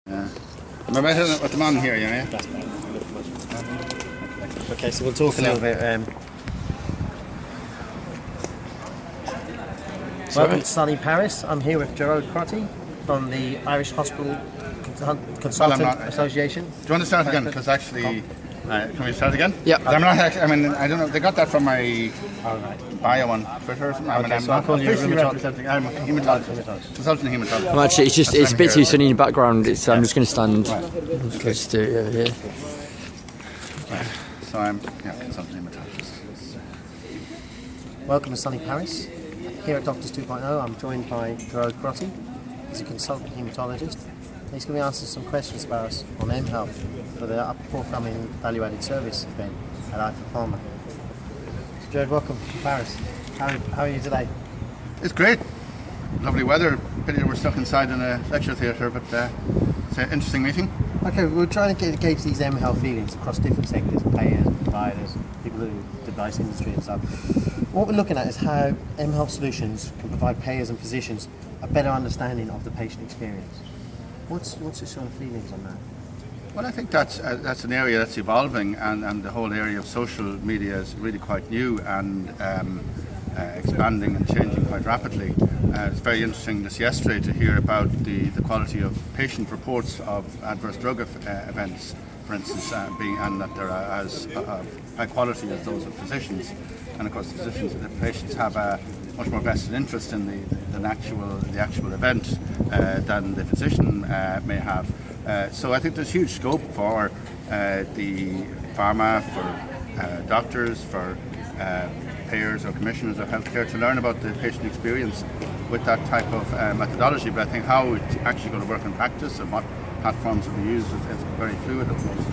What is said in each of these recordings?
Am I better with them on here, yeah? That's better. Okay, so we'll talk a little bit. Welcome to sunny Paris. I'm here with Gerard Crotty from the Irish Hospital Consultant Association. Do you want to start again? Because actually, can we start again? Yeah. I'm not actually, I don't know, they got that from my bio on Twitter or something. I'm so I'll call you officially representing, I'm a hematologist, consultant hematologist. I'm actually, it's a bit too sunny in the background. I'm just going to stand close to it over here. So I'm consultant hematologist. Welcome to sunny Paris. Here at Doctors 2.0, I'm joined by Gerard Crotty. He's a consultant hematologist. He's going to be answering some questions about us on mHealth for the forthcoming value-added service event at EyeforPharma. So Gerard, welcome to Paris. How are you today? It's great. Lovely weather. Pity that we're stuck inside in a lecture theatre, but it's an interesting meeting. Okay, we're trying to gauge these mHealth feelings across different sectors, payers, providers, people who device industry and stuff. What we're looking at is how mHealth solutions can provide payers and physicians a better understanding of the patient experience. What's your sort of feelings on that? Well, I think that's an area that's evolving, and the whole area of social media is really quite new and expanding and changing quite rapidly. It's very interesting this yesterday to hear about the quality of patient reports of adverse drug events, for instance, and that they're as high quality as those of physicians. And of course, the patients have a much more vested interest in the actual event than the physician may have. So I think there's huge scope for the pharma, for doctors, for payers or commissioners of healthcare to learn about the patient experience with that type of methodology. But I think how it's actually going to work in practice and what platforms will be used is very fluid at the moment.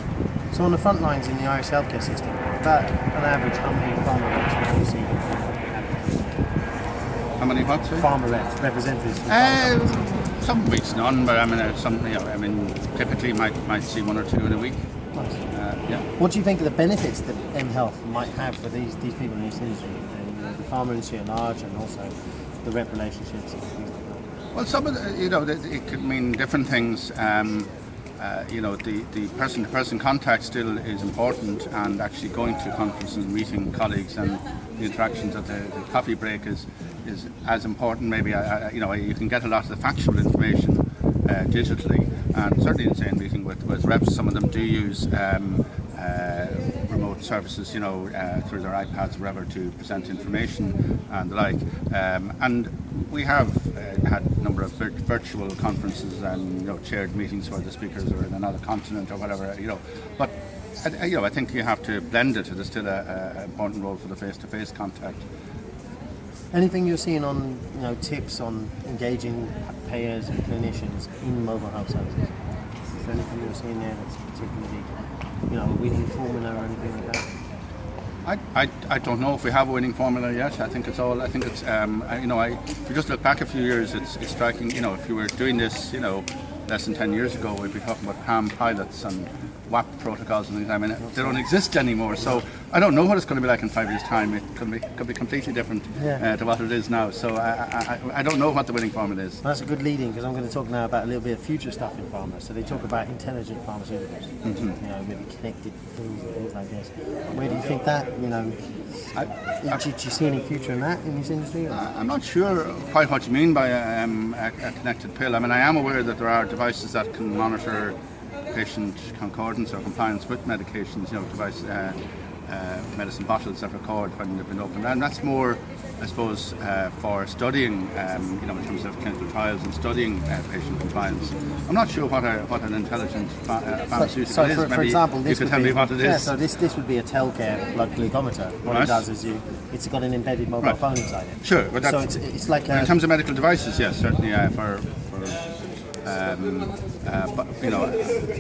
So on the front lines in the Irish healthcare system, about on average, how many pharma reps will you see? How many what? Pharma reps, representatives from pharma companies? Some weeks none, but typically might see one or two in a week. Nice. Yeah. What do you think of the benefits that mHealth might have for these people in this industry, the pharma industry at large, and also the rep relationships and things like that? Well, some of it could mean different things. The person-to-person contact still is important, and actually going to conferences and meeting colleagues and the interactions at the coffee break is as important. Maybe you can get a lot of the factual information digitally, and certainly in say meeting with reps, some of them do use remote services, through their iPads or whatever, to present information and the like. And we have had a number of virtual conferences and chaired meetings where the speakers are in another continent or whatever. But I think you have to blend it. There's still an important role for the face-to-face contact. Anything you're seeing on tips on engaging payers and clinicians in mobile health services? Is there anything you're seeing there that's particularly a winning formula or anything like that? I don't know if we have a winning formula yet. I think it's if you just look back a few years, it's striking. If you were doing this, less than 10 years ago, we'd be talking about PAM pilots and WAP protocols and things. They don't exist anymore. So I don't know what it's going to be like in 5 years' time. It could be completely different to what it is now. So I don't know what the winning formula is. Well, that's a good lead-in, because I'm going to talk now about a little bit of future stuff in pharma. So they talk about intelligent pharmaceuticals, maybe connected things like this. Where do you think that, do you see any future in that in this industry? I'm not sure quite what you mean by a connected pill. I am aware that there are devices that can monitor patient concordance or compliance with medications, medicine bottles that record when they've been opened. And that's more, I suppose, for studying, in terms of clinical trials and studying patient compliance. I'm not sure what an intelligent pharmaceutical is. For example, you could tell me what it is. Yeah, so this would be a Telcare blood glucometer. What it does is it's got an embedded mobile phone inside it. Sure, but so it's like in terms of medical devices, yes, certainly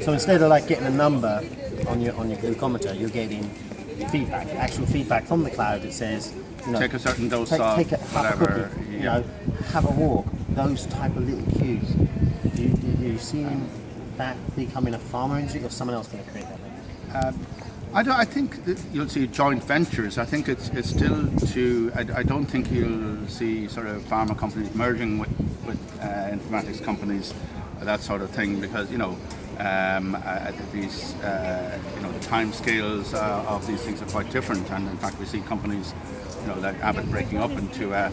So instead of getting a number on your glucometer, you're getting feedback, actual feedback from the cloud that says, take a certain dose of whatever, have a walk. Those type of little cues. Do you see that becoming a pharma industry, or someone else going to create that? I think that you'll see joint ventures. I think it's still too. I don't think you'll see sort of pharma companies merging with informatics companies. that sort of thing, because these the time scales of these things are quite different, and in fact we see companies like Abbott breaking up into a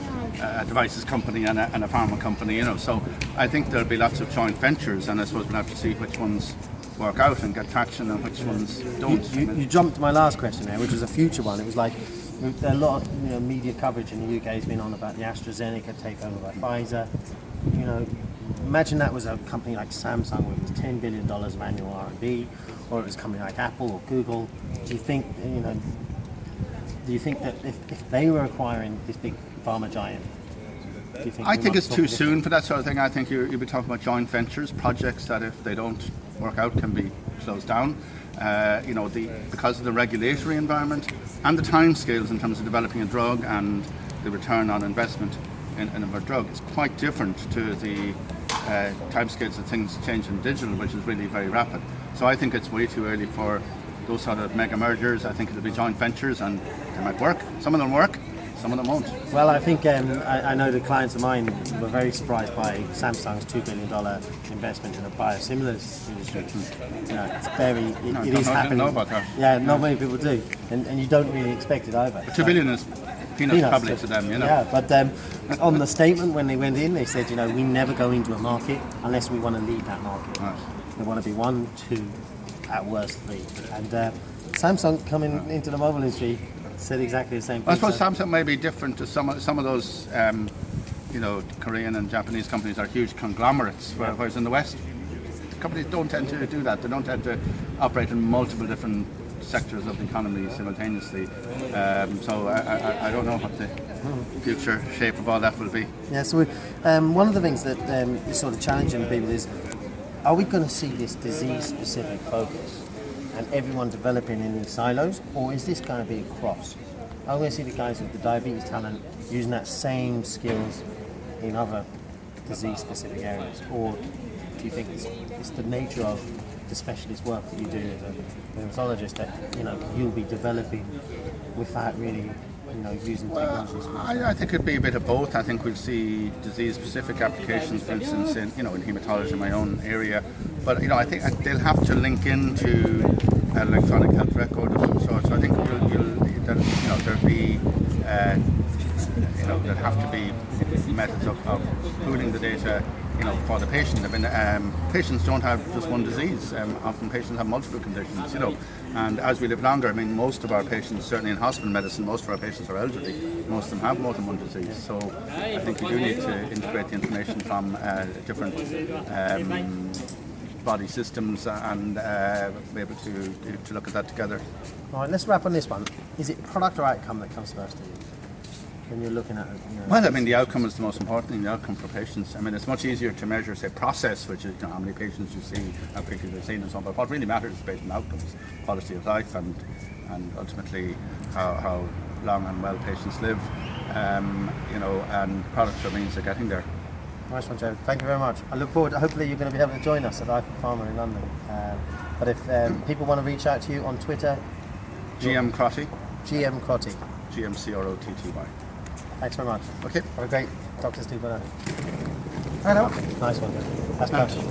devices company and a pharma company. So I think there'll be lots of joint ventures, and I suppose we'll have to see which ones work out and get traction and which ones don't. You jumped to my last question there, which was a future one. It was like a lot of media coverage in the UK has been on about the AstraZeneca takeover by Pfizer. Imagine that was a company like Samsung with $10 billion of annual R&D, or it was a company like Apple or Google. Do you think that if they were acquiring this big pharma giant, do you think? I think it's too soon for that sort of thing. I think you'll be talking about joint ventures, projects that if they don't work out can be closed down. Because of the regulatory environment and the timescales in terms of developing a drug and the return on investment in a drug is quite different to the timescales of things change in digital, which is really very rapid. So I think it's way too early for those sort of mega mergers. I think it'll be joint ventures, and they might work. Some of them work, some of them won't. Well, I think I know the clients of mine were very surprised by Samsung's $2 billion investment in a biosimilars industry. It is happening. I don't know about that. Yeah, not many people do, and you don't really expect it either. $2 billion is peanuts probably to them, Yeah, but on the statement when they went in, they said, we never go into a market unless we want to lead that market. Right. We want to be 1, 2, at worst 3. And Samsung coming into the mobile industry said exactly the same thing. I suppose Samsung may be different to some of those, Korean and Japanese companies are huge conglomerates, whereas in the West, companies don't tend to do that. They don't tend to operate in multiple different sectors of the economy simultaneously. So I don't know what the future shape of all that will be. Yeah, so one of the things that is sort of challenging people is, are we going to see this disease-specific focus and everyone developing in these silos, or is this going to be a cross? Are we going to see the guys with the diabetes talent using that same skills in other disease-specific areas, or do you think it's the nature of the specialist work that you do as a hematologist that you'll be developing without really using technologies? I think it'd be a bit of both. I think we'll see disease-specific applications, for instance, in hematology, in my own area. But I think they'll have to link into an electronic health record of some sort. So I think there'll be there'll have to be methods of pooling the data. For the patient. I mean, patients don't have just one disease. Often patients have multiple conditions, and as we live longer, I mean, most of our patients, certainly in hospital medicine, most of our patients are elderly. Most of them have more than one disease. So I think you do need to integrate the information from different body systems and be able to look at that together. All right, let's wrap on this one. Is it product or outcome that comes first to you when you're looking at it? Well, I mean, the outcome is the most important thing, the outcome for patients. I mean, it's much easier to measure, say, process, which is how many patients you see, how quickly they're seen and so on, but what really matters is patient outcomes, quality of life, and ultimately how long and well patients live, and products are means of getting there. Nice one, Joe. Thank you very much. I look forward to, hopefully you're going to be able to join us at EyeforPharma in London. But if people want to reach out to you on Twitter, GM Crotty. GM Crotty. GMCROTTY. Thanks very much. Okay. Have a great Doctors 2.0. I know. Nice one, Joe. That's perfect.